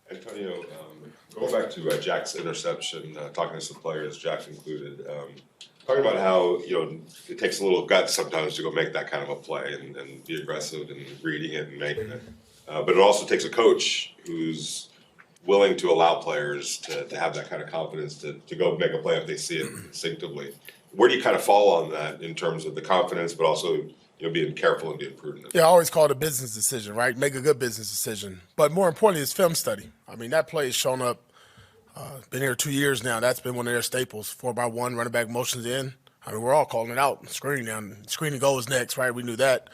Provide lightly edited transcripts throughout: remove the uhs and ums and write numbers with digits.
Antonio, going back to Jack's interception, talking to some players, Jack included, talking about how it takes a little guts sometimes to go make that kind of a play and be aggressive and reading it and making it. But it also takes a coach who's willing to allow players to have that kind of confidence to go make a play if they see it instinctively. Where do you kind of fall on that in terms of the confidence, but also being careful and being prudent? Yeah, I always call it a business decision, right? Make a good business decision. But more importantly, it's film study. I mean, that play has shown up. Been here 2 years now. That's been one of their staples. 4x1, running back motions in. I mean, we're all calling it out. Screen and goal is next, right? We knew that.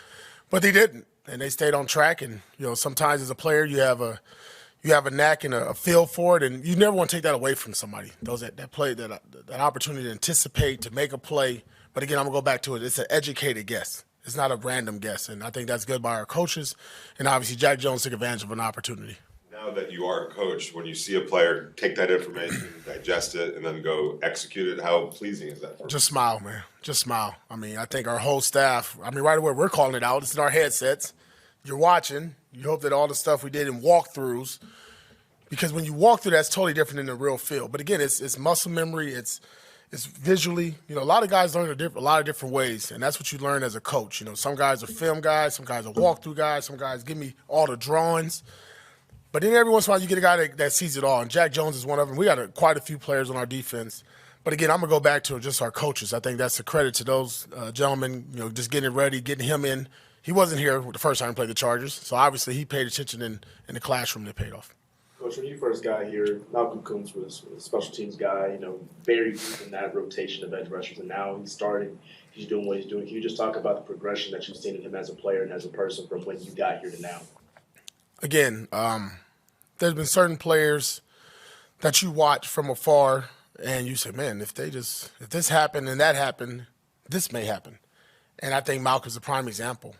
But they didn't, and they stayed on track. And, sometimes as a player, you have a knack and a feel for it, and you never want to take that away from somebody. That play, that opportunity to anticipate, to make a play. But again, I'm going to go back to it. It's an educated guess. It's not a random guess, and I think that's good by our coaches. And obviously, Jack Jones took advantage of an opportunity. Now that you are a coach, when you see a player take that information, digest it, and then go execute it, how pleasing is that for you? Just smile, man. Just smile. I mean, I think our whole staff, right away, we're calling it out. It's in our headsets. You're watching. You hope that all the stuff we did in walkthroughs, because when you walk through, that's totally different than the real field. But again, it's muscle memory. It's visually. A lot of guys learn a lot of different ways, and that's what you learn as a coach. Some guys are film guys, some guys are walkthrough guys, some guys give me all the drawings. But then every once in a while, you get a guy that sees it all, and Jack Jones is one of them. We got quite a few players on our defense. But again, I'm going to go back to just our coaches. I think that's a credit to those gentlemen, just getting it ready, getting him in. He wasn't here the first time he played the Chargers, so obviously he paid attention in the classroom that paid off. Coach, when you first got here, Malcolm Koonce was a special teams guy, very deep in that rotation of edge rushers, and now he's starting. He's doing what he's doing. Can you just talk about the progression that you've seen in him as a player and as a person from when you got here to now? Again, there's been certain players that you watch from afar, and you say, man, if this happened and that happened, this may happen. And I think Malcolm's a prime example.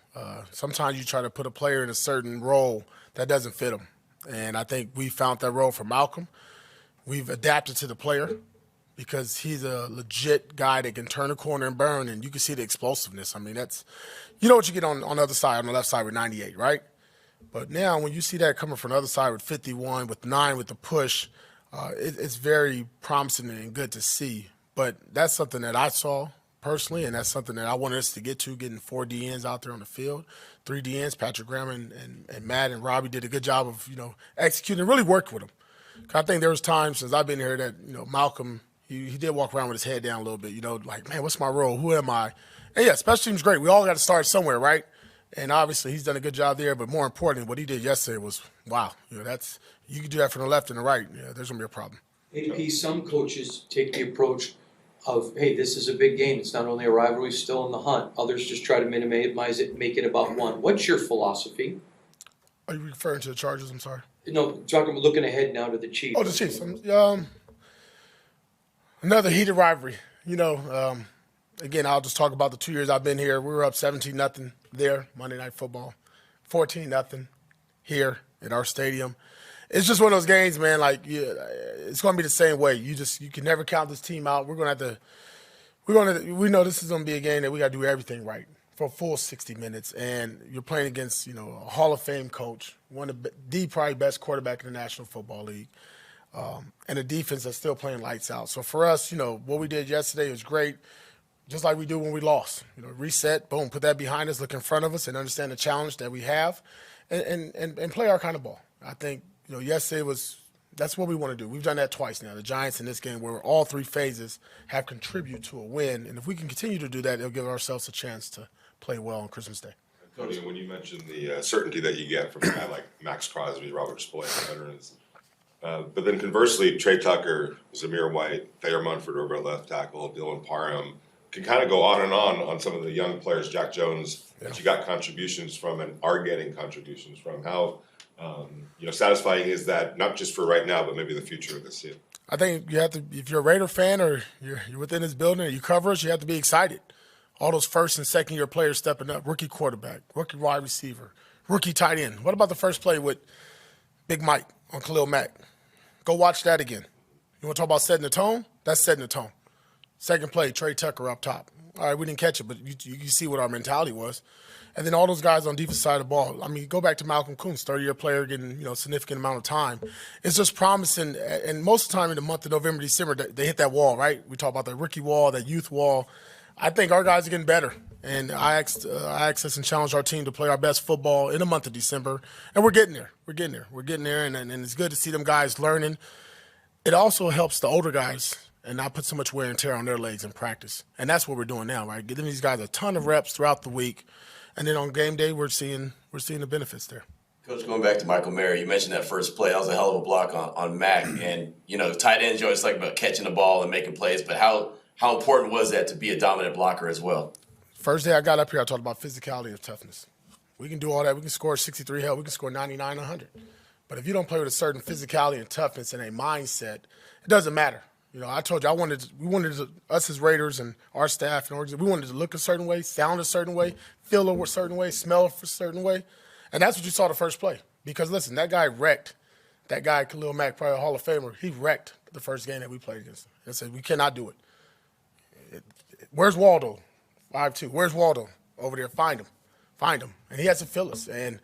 Sometimes you try to put a player in a certain role that doesn't fit him. And I think we found that role for Malcolm. We've adapted to the player because he's a legit guy that can turn a corner and burn, and you can see the explosiveness. I mean, that's what you get on the other side, on the left side with 98, right? But now when you see that coming from the other side with 51, with 9, with the push, it's very promising and good to see. But that's something that I saw personally, and that's something that I wanted us to get to, getting 4 DNs out there on the field, 3 DNs. Patrick Graham and Matt and Robbie did a good job of, executing and really worked with them. I think there was times since I've been here that, Malcolm, he did walk around with his head down a little bit, like, man, what's my role? Who am I? And, yeah, special teams great. We all got to start somewhere, right? And obviously he's done a good job there, but more importantly, what he did yesterday was, wow, that's you can do that from the left and the right. Yeah, there's going to be a problem. AP, some coaches take the approach of, hey, this is a big game. It's not only a rivalry, still in the hunt. Others just try to minimize it, make it about one. What's your philosophy? Are you referring to the Chargers? I'm sorry. No, looking ahead now to the Chiefs. Oh, the Chiefs. Another heated rivalry. Again, I'll just talk about the 2 years I've been here. We were up 17-0 there, Monday Night Football, 14-0 here at our stadium. It's just one of those games, man. Like, it's going to be the same way. You can never count this team out. We know this is going to be a game that we got to do everything right for a full 60 minutes. And you're playing against, a Hall of Fame coach, one of the probably best quarterback in the National Football League, and a defense that's still playing lights out. So for us, what we did yesterday was great. Just like we do when we lost, reset, boom, put that behind us, look in front of us, and understand the challenge that we have, and play our kind of ball. I think yesterday that's what we want to do. We've done that twice now. The Giants in this game, where all 3 phases have contributed to a win, and if we can continue to do that, it'll give ourselves a chance to play well on Christmas Day. Tony, when you mentioned the certainty that you get from a guy like Max Crosby, Robert Spillane, veterans, but then conversely, Trey Tucker, Zamir White, Thayer Munford over at left tackle, Dylan Parham, can kind of go on some of the young players, Jack Jones, that you got contributions from and are getting contributions from. How satisfying is that, not just for right now, but maybe the future of this team? I think you have to, if you're a Raider fan or you're within this building and you cover us, you have to be excited. All those first and second year players stepping up, rookie quarterback, rookie wide receiver, rookie tight end. What about the first play with Big Mike on Khalil Mack? Go watch that again. You want to talk about setting the tone? That's setting the tone. Second play, Trey Tucker up top. All right, we didn't catch it, but you see what our mentality was. And then all those guys on defense side of the ball. I mean, go back to Malcolm Koonce, 30-year player getting, significant amount of time. It's just promising. And most of the time in the month of November, December, they hit that wall, right? We talk about the rookie wall, that youth wall. I think our guys are getting better. And I asked us and challenged our team to play our best football in the month of December. And we're getting there. We're getting there. And it's good to see them guys learning. It also helps the older guys and not put so much wear and tear on their legs in practice. And that's what we're doing now, right? Giving these guys a ton of reps throughout the week. And then on game day, we're seeing the benefits there. Coach, going back to Michael Mayer, you mentioned that first play. That was a hell of a block on Mac. And, tight ends, you always like about catching the ball and making plays. But how important was that to be a dominant blocker as well? First day I got up here, I talked about physicality and toughness. We can do all that. We can score 63, hell, we can score 99, 100. But if you don't play with a certain physicality and toughness and a mindset, it doesn't matter. I told you we wanted us as Raiders and our staff and organization, we wanted to look a certain way, sound a certain way, feel a certain way, smell a certain way. And that's what you saw the first play. Because, listen, that guy wrecked. That guy, Khalil Mack, probably a Hall of Famer, he wrecked the first game that we played against him. And said, we cannot do it. Where's Waldo? 5'2". Where's Waldo? Over there. Find him. And he has to fill us. And,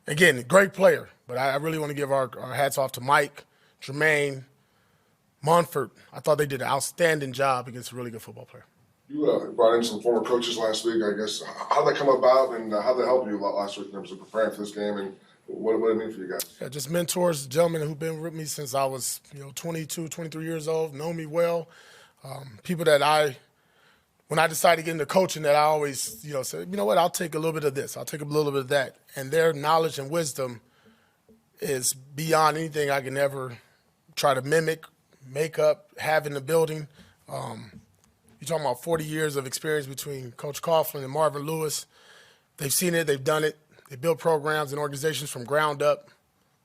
again, great player. But I really want to give our hats off to Mike, Jermaine, Monfort. I thought they did an outstanding job against a really good football player. You brought in some former coaches last week, I guess. How'd that come about, and how'd that help you last week in terms of preparing for this game, and what did it mean for you guys? Yeah, just mentors, gentlemen who've been with me since I was 22, 23 years old, know me well. People that when I decided to get into coaching, that I always said, you know what, I'll take a little bit of this, I'll take a little bit of that. And their knowledge and wisdom is beyond anything I can ever try to mimic, make up, have in the building. You're talking about 40 years of experience between Coach Coughlin and Marvin Lewis. They've seen it. They've done it. They built programs and organizations from ground up.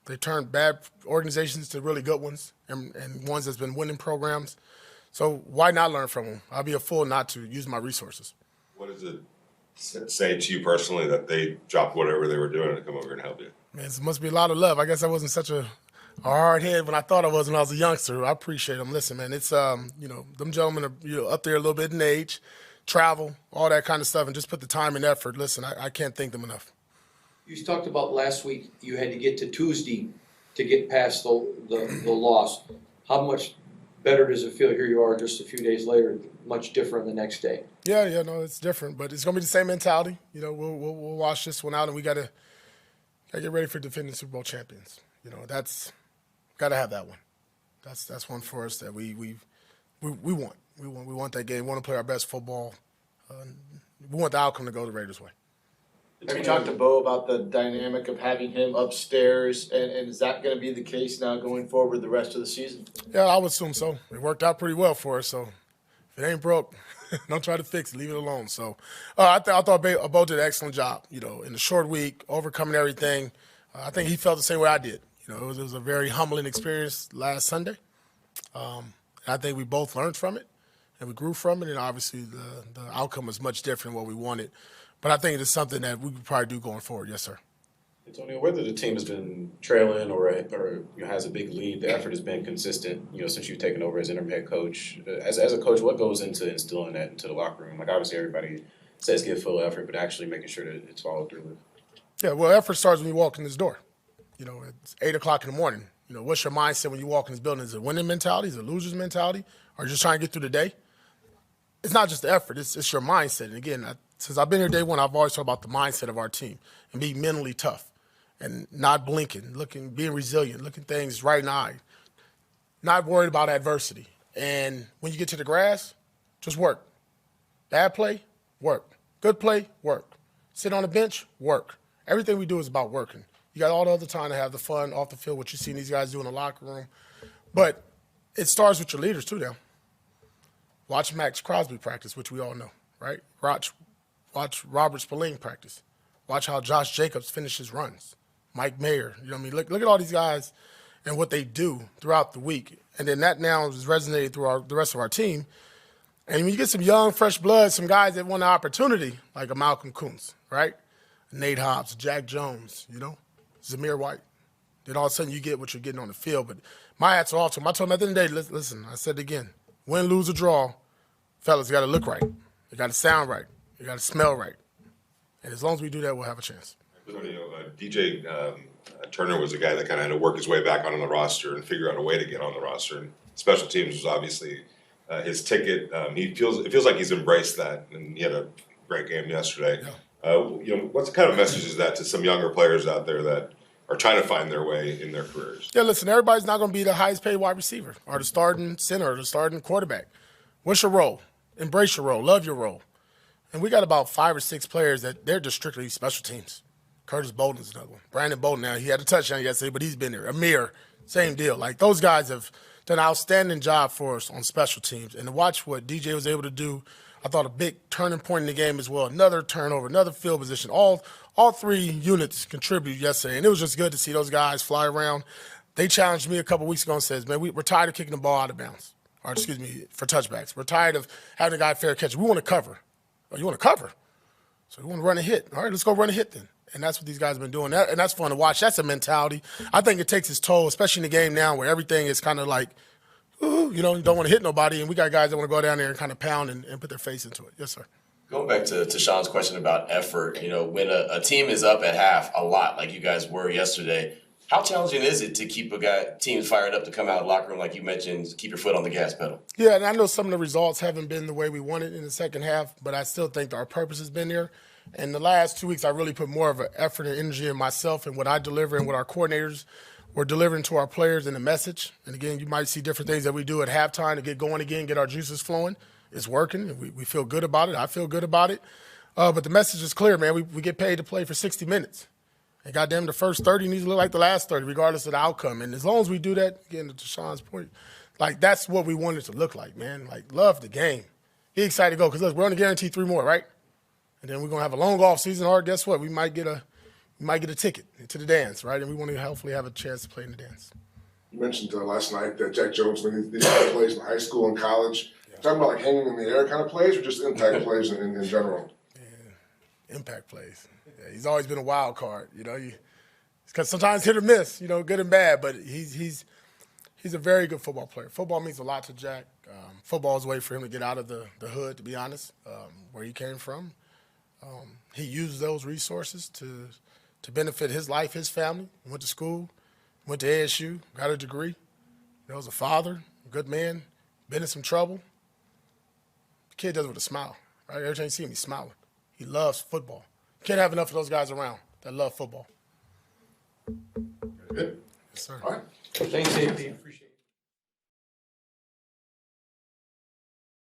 They turned bad organizations to really good ones and ones that's been winning programs. So why not learn from them? I'll be a fool not to use my resources. What does it say to you personally that they dropped whatever they were doing to come over and help you? Man, it must be a lot of love. I guess I wasn't such a hard head when I thought I was when I was a youngster. I appreciate them. Listen, man, it's them gentlemen are up there a little bit in age, travel, all that kind of stuff, and just put the time and effort. Listen, I can't thank them enough. You talked about last week you had to get to Tuesday to get past the loss. How much better does it feel here you are just a few days later, much different the next day? Yeah, no, it's different, but it's gonna be the same mentality. We'll wash this one out, and we gotta get ready for defending Super Bowl champions. That's gotta have that one. That's one for us that we want. We want that game. We want to play our best football. We want the outcome to go the Raiders' way. Have you talked to Bo about the dynamic of having him upstairs, and is that going to be the case now going forward the rest of the season? Yeah, I would assume so. It worked out pretty well for us, so if it ain't broke, don't try to fix it. Leave it alone. So I thought Bo did an excellent job, in the short week, overcoming everything. I think he felt the same way I did. It was a very humbling experience last Sunday. I think we both learned from it, and we grew from it, and obviously the outcome was much different than what we wanted. But I think it's something that we could probably do going forward. Yes, sir. Antonio, whether the team has been trailing or has a big lead, the effort has been consistent, since you've taken over as interim head coach. As a coach, what goes into instilling that into the locker room? Like, obviously everybody says give full effort, but actually making sure that it's followed through with. Yeah, well, effort starts when you walk in this door. It's 8 o'clock in the morning. What's your mindset when you walk in this building? Is it a winning mentality? Is it a loser's mentality? Or just trying to get through the day? It's not just the effort. It's your mindset. And again, since I've been here day one, I've always talked about the mindset of our team and being mentally tough and not blinking, being resilient, looking things right in the eye, not worried about adversity. And when you get to the grass, just work. Bad play, work. Good play, work. Sit on the bench, work. Everything we do is about working. You got all the other time to have the fun off the field, what you've seen these guys do in the locker room. But it starts with your leaders, too, now. Watch Max Crosby practice, which we all know, right? Watch Robert Spillane practice. Watch how Josh Jacobs finishes runs. Mike Mayer, Look at all these guys and what they do throughout the week. And then that now is resonated through the rest of our team. And when you get some young, fresh blood, some guys that want an opportunity, like a Malcolm Koonce, right? Nate Hobbs, Jack Jones, Zamir White. Then all of a sudden you get what you're getting on the field. But my hats are off to him. I told him at the end of the day, listen, I said it again, win, lose, or draw, fellas, got to look right. They got to sound right. They got to smell right. And as long as we do that, we'll have a chance. DJ Turner was a guy that kind of had to work his way back onto the roster and figure out a way to get on the roster. And special teams was obviously his ticket. It feels like he's embraced that, and he had a great game yesterday. Yeah. What kind of message is that to some younger players out there that are trying to find their way in their careers? Yeah, listen, everybody's not going to be the highest paid wide receiver or the starting center or the starting quarterback. What's your role? Embrace your role. Love your role. And we got about 5 or 6 players that they're just strictly special teams. Curtis Bolden's another one. Brandon Bolden, now he had a touchdown yesterday, but he's been there. Amir, same deal. Like, those guys have done an outstanding job for us on special teams. And to watch what DJ was able to do, I thought a big turning point in the game as well. Another turnover, another field position. All 3 units contributed yesterday, and it was just good to see those guys fly around. They challenged me a couple weeks ago and says, man, we're tired of kicking the ball out of bounds. Or, excuse me, for touchbacks. We're tired of having a guy fair catch. We want to cover. Oh, you want to cover? So we want to run a hit. All right, let's go run a hit then. And that's what these guys have been doing. And that's fun to watch. That's a mentality. I think it takes its toll, especially in the game now where everything is kind of like, ooh, you don't want to hit nobody. And we got guys that want to go down there and kind of pound and put their face into it. Yes, sir. Going back to Sean's question about effort, when a team is up at half a lot, like you guys were yesterday, how challenging is it to keep teams fired up to come out of the locker room, like you mentioned, keep your foot on the gas pedal? Yeah, and I know some of the results haven't been the way we wanted in the second half, but I still think our purpose has been there. And the last 2 weeks, I really put more of an effort and energy in myself and what I deliver and what our coordinators were delivering to our players and the message. And again, you might see different things that we do at halftime to get going again, get our juices flowing. It's working. We feel good about it. I feel good about it. But the message is clear, man. We get paid to play for 60 minutes. And goddamn, the first 30 needs to look like the last 30, regardless of the outcome. And as long as we do that, again, to Sean's point, like, that's what we want it to look like, man. Like, love the game. Be excited to go. Because, look, we're only guaranteed 3 more, right? And then we're going to have a long off season, or guess what? We might get a ticket to the dance, right? And we want to hopefully have a chance to play in the dance. You mentioned last night that Jack Jones made these kind of plays in high school and college. Yeah. Talking about like hanging in the air kind of plays or just impact plays in general? Yeah, impact plays. Yeah, he's always been a wild card, because sometimes hit or miss, good and bad, but he's a very good football player. Football means a lot to Jack. Football is a way for him to get out of the hood, to be honest, where he came from. He used those resources to benefit his life, his family. Went to school, went to ASU, got a degree. Was a father, a good man, been in some trouble. The kid does it with a smile, right? Every time you see him, he's smiling. He loves football. You can't have enough of those guys around that love football. Good. Yes, sir. All right. Thanks, AP. Appreciate it.